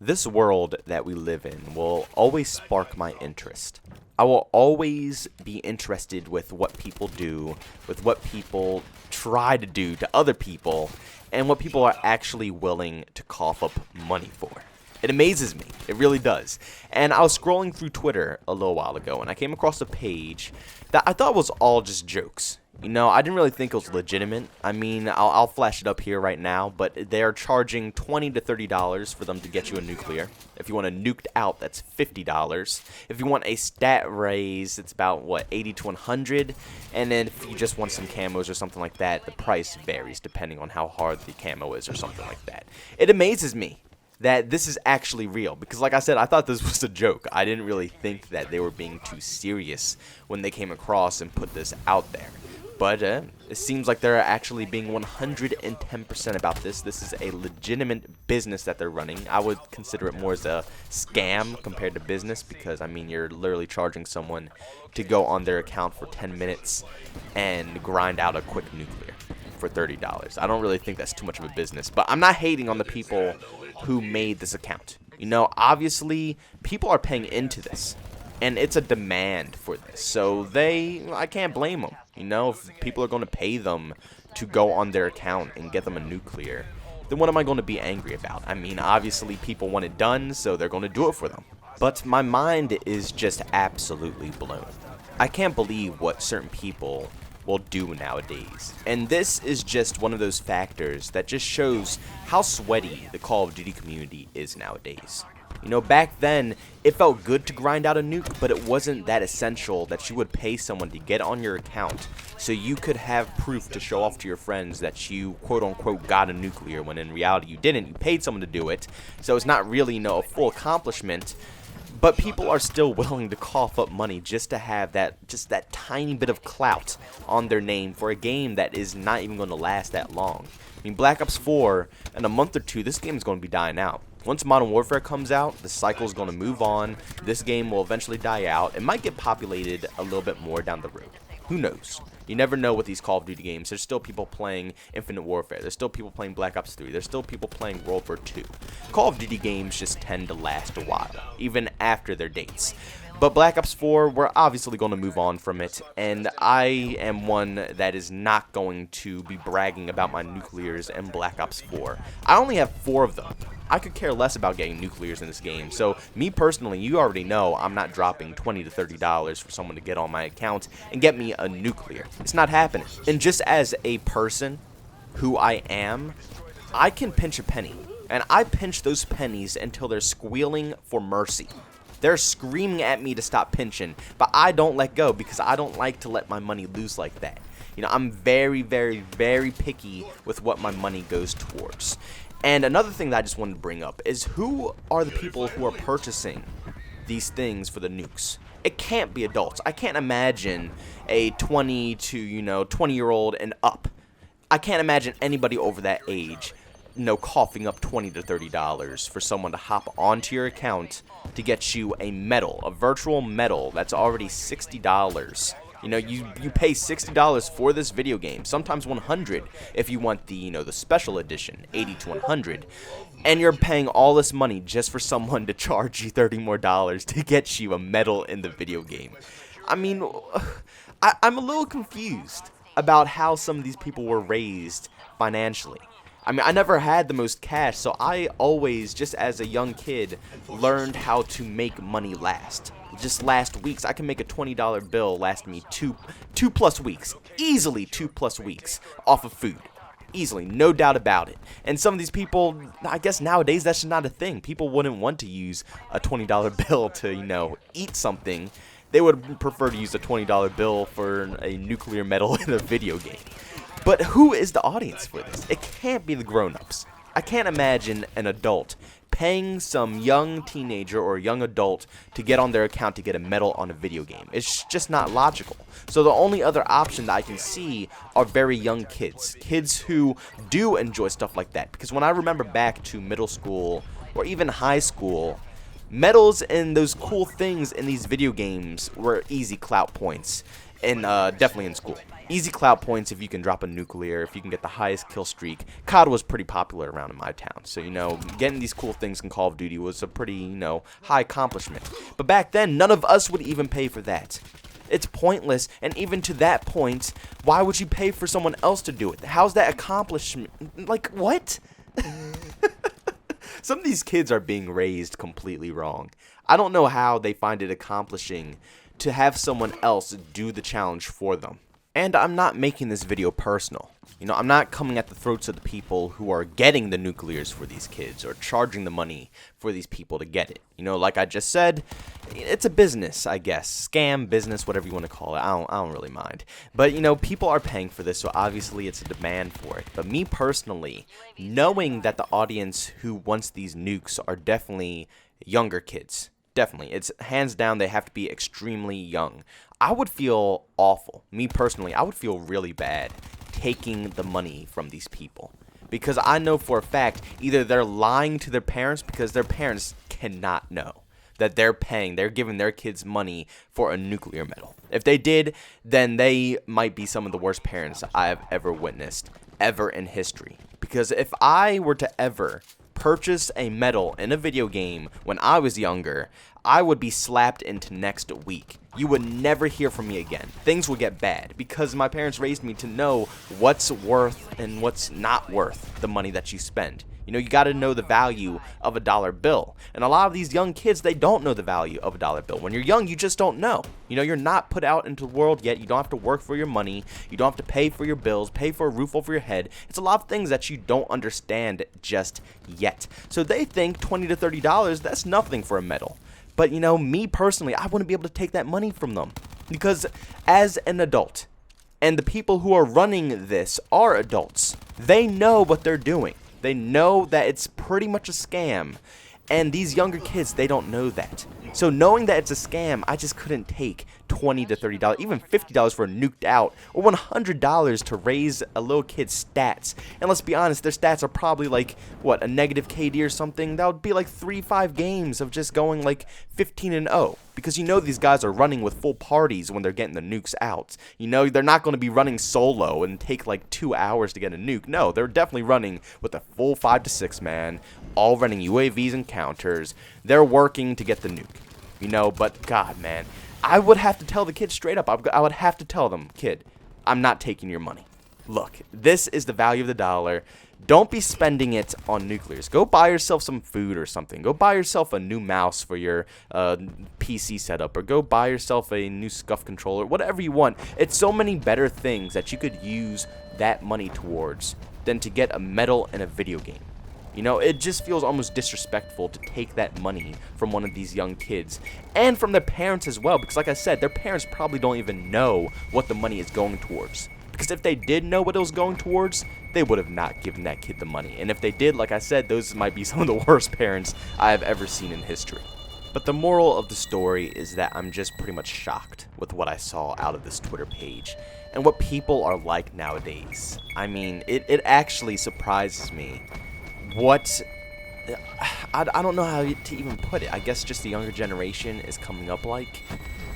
This world that we live in will always spark my interest. I will always be interested with what people do, with what people try to do to other people, and what people are actually willing to cough up money for. It amazes me. It really does. And I was scrolling through Twitter a little while ago, and I came across a page that I thought was all just jokes. You know, I didn't really think it was legitimate. I mean, I'll flash it up here right now, but they're charging $20 to $30 for them to get you a nuclear. If you want a nuked out, that's $50. If you want a stat raise, it's about, what, $80 to $100? And then if you just want some camos or something like that, the price varies depending on how hard the camo is or something like that. It amazes me that this is actually real, because like I said, I thought this was a joke. I didn't really think that they were being too serious when they came across and put this out there. But it seems like they're actually being 110% about this. This is a legitimate business that they're running. I would consider it more as a scam compared to business, because, I mean, you're literally charging someone to go on their account for 10 minutes and grind out a quick nuclear for $30. I don't really think that's too much of a business. But I'm not hating on the people who made this account. You know, obviously, people are paying into this. And it's a demand for this, so I can't blame them. You know, if people are going to pay them to go on their account and get them a nuclear, then what am I going to be angry about? I mean, obviously people want it done, so they're going to do it for them. But my mind is just absolutely blown. I can't believe what certain people will do nowadays. And this is just one of those factors that just shows how sweaty the Call of Duty community is nowadays. You know, back then, it felt good to grind out a nuke, but it wasn't that essential that you would pay someone to get on your account so you could have proof to show off to your friends that you, quote-unquote, got a nuclear, when in reality you didn't. You paid someone to do it, so it's not really, you know, a full accomplishment, but people are still willing to cough up money just to have just that tiny bit of clout on their name for a game that is not even going to last that long. I mean, Black Ops 4, in a month or two, this game is going to be dying out. Once Modern Warfare comes out, the cycle is going to move on. This game will eventually die out. It might get populated a little bit more down the road. Who knows? You never know with these Call of Duty games. There's still people playing Infinite Warfare. There's still people playing Black Ops 3. There's still people playing World War II. Call of Duty games just tend to last a while, even after their dates. But Black Ops 4, we're obviously going to move on from it, and I am one that is not going to be bragging about my nuclears in Black Ops 4. I only have 4 of them. I could care less about getting nuclears in this game, so me personally, you already know I'm not dropping $20 to $30 for someone to get on my account and get me a nuclear. It's not happening. And just as a person who I am, I can pinch a penny, and I pinch those pennies until they're squealing for mercy. They're screaming at me to stop pinching, but I don't let go because I don't like to let my money loose like that. You know, I'm very, very, very picky with what my money goes towards. And another thing that I just wanted to bring up is, who are the people who are purchasing these things for the nukes? It can't be adults. I can't imagine a 20 to, 20-year-old and up. I can't imagine anybody over that age, coughing up $20 to $30 for someone to hop onto your account to get you a medal, a virtual medal that's already $60. You know, you pay $60 for this video game, sometimes $100 if you want the, the special edition, $80 to $100. And you're paying all this money just for someone to charge you $30 more to get you a medal in the video game. I mean, I'm a little confused about how some of these people were raised financially. I mean, I never had the most cash, so I always, just as a young kid, learned how to make money last. Just last weeks, I can make a $20 bill last me two plus weeks. Easily 2+ weeks off of food. Easily, no doubt about it. And some of these people, I guess nowadays that's just not a thing. People wouldn't want to use a $20 bill to, eat something. They would prefer to use a $20 bill for a nuclear medal in a video game. But who is the audience for this? It can't be the grown-ups. I can't imagine an adult paying some young teenager or young adult to get on their account to get a medal on a video game. It's just not logical. So the only other option that I can see are very young kids. Kids who do enjoy stuff like that. Because when I remember back to middle school or even high school, medals and those cool things in these video games were easy clout points. and definitely in school. Easy clout points if you can drop a nuclear, if you can get the highest kill streak. COD was pretty popular around in my town, so, you know, getting these cool things in Call of Duty was a pretty, you know, high accomplishment. But back then, none of us would even pay for that. It's pointless, and even to that point, why would you pay for someone else to do it? How's that accomplishment? Like, what? Some of these kids are being raised completely wrong. I don't know how they find it accomplishing to have someone else do the challenge for them. And I'm not making this video personal. You know, I'm not coming at the throats of the people who are getting the nuclears for these kids or charging the money for these people to get it. You know, like I just said, it's a business, I guess. Scam, business, whatever you want to call it. I don't really mind. But, you know, people are paying for this, so obviously it's a demand for it. But me personally, knowing that the audience who wants these nukes are definitely younger kids. Definitely. It's hands down, they have to be extremely young. I would feel awful. Me personally, I would feel really bad taking the money from these people. Because I know for a fact, either they're lying to their parents because their parents cannot know that they're giving their kids money for a nuclear medal. If they did, then they might be some of the worst parents I have ever witnessed, ever in history. Because if I were to ever purchase a medal in a video game when I was younger, I would be slapped into next week. You would never hear from me again. Things would get bad because my parents raised me to know what's worth and what's not worth the money that you spend. You know, you got to know the value of a dollar bill. And a lot of these young kids, they don't know the value of a dollar bill. When you're young, you just don't know. You know, you're not put out into the world yet. You don't have to work for your money. You don't have to pay for your bills, pay for a roof over your head. It's a lot of things that you don't understand just yet. So they think $20 to $30, that's nothing for a medal. But, you know, me personally, I wouldn't be able to take that money from them. Because as an adult, and the people who are running this are adults, they know what they're doing. They know that it's pretty much a scam. And these younger kids, they don't know that. So knowing that it's a scam, I just couldn't take $20 to $30, even $50 for a nuked out, or $100 to raise a little kid's stats. And let's be honest, their stats are probably like, what, a negative KD or something? That would be like 3-5 games of just going like 15-0. Because you know these guys are running with full parties when they're getting the nukes out. You know, they're not going to be running solo and take like 2 hours to get a nuke. No, they're definitely running with a full 5 to 6 man, all running UAVs and counters. They're working to get the nuke. You know, but God, man, I would have to tell the kid straight up. I would have to tell them, kid, I'm not taking your money. Look, this is the value of the dollar. Don't be spending it on nuclears. Go buy yourself some food or something. Go buy yourself a new mouse for your PC setup, or go buy yourself a new SCUF controller, whatever you want. It's so many better things that you could use that money towards than to get a medal in a video game. You know, it just feels almost disrespectful to take that money from one of these young kids, and from their parents as well, because like I said, their parents probably don't even know what the money is going towards. Because if they did know what it was going towards, they would have not given that kid the money. And if they did, like I said, those might be some of the worst parents I have ever seen in history. But the moral of the story is that I'm just pretty much shocked with what I saw out of this Twitter page and what people are like nowadays. I mean, it actually surprises me. I don't know how to even put it. I guess just the younger generation is coming up like.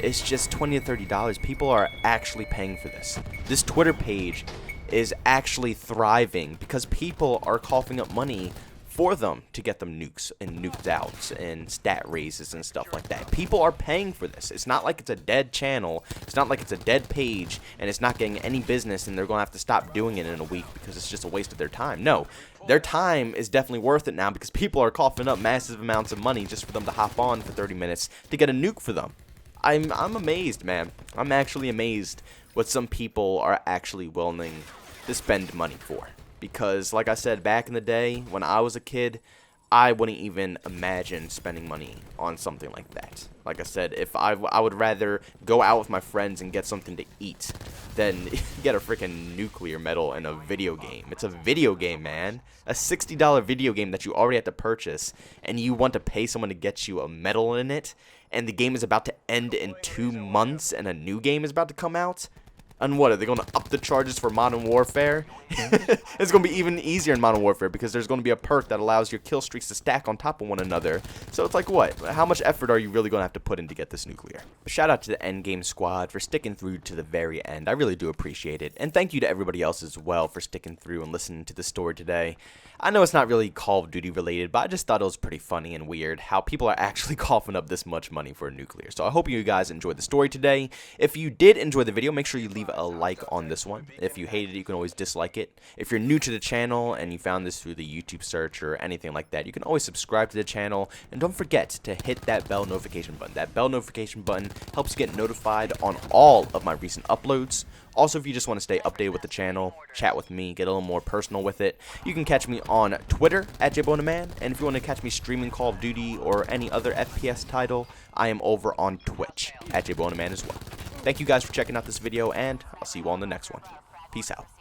It's just $20 to $30. People are actually paying for this. This Twitter page is actually thriving because people are coughing up money for them to get them nukes and nuked outs and stat raises and stuff like that. People are paying for this. It's not like it's a dead channel. It's not like it's a dead page and it's not getting any business and they're going to have to stop doing it in a week because it's just a waste of their time. No, their time is definitely worth it now because people are coughing up massive amounts of money just for them to hop on for 30 minutes to get a nuke for them. I'm amazed, man. I'm actually amazed what some people are actually willing to spend money for. Because, like I said, back in the day, when I was a kid, I wouldn't even imagine spending money on something like that. Like I said, if I would rather go out with my friends and get something to eat than get a freaking nuclear medal in a video game. It's a video game, man. A $60 video game that you already have to purchase, and you want to pay someone to get you a medal in it, and the game is about to end in 2 months, and a new game is about to come out? And what, are they going to up the charges for Modern Warfare? It's going to be even easier in Modern Warfare because there's going to be a perk that allows your kill streaks to stack on top of one another. So it's like, what? How much effort are you really going to have to put in to get this nuclear? But shout out to the Endgame squad for sticking through to the very end. I really do appreciate it. And thank you to everybody else as well for sticking through and listening to the story today. I know it's not really Call of Duty related, but I just thought it was pretty funny and weird how people are actually coughing up this much money for a nuclear. So I hope you guys enjoyed the story today. If you did enjoy the video, make sure you leave a like on this one. If you hated it, you can always dislike it. If you're new to the channel and you found this through the YouTube search or anything like that, you can always subscribe to the channel. And don't forget to hit that bell notification button. That bell notification button helps get notified on all of my recent uploads. Also, if you just want to stay updated with the channel, chat with me, get a little more personal with it, you can catch me on Twitter at JbowenDaMan. And if you want to catch me streaming Call of Duty or any other FPS title, I am over on Twitch at JbowenDaMan as well. Thank you guys for checking out this video, and I'll see you all in the next one. Peace out.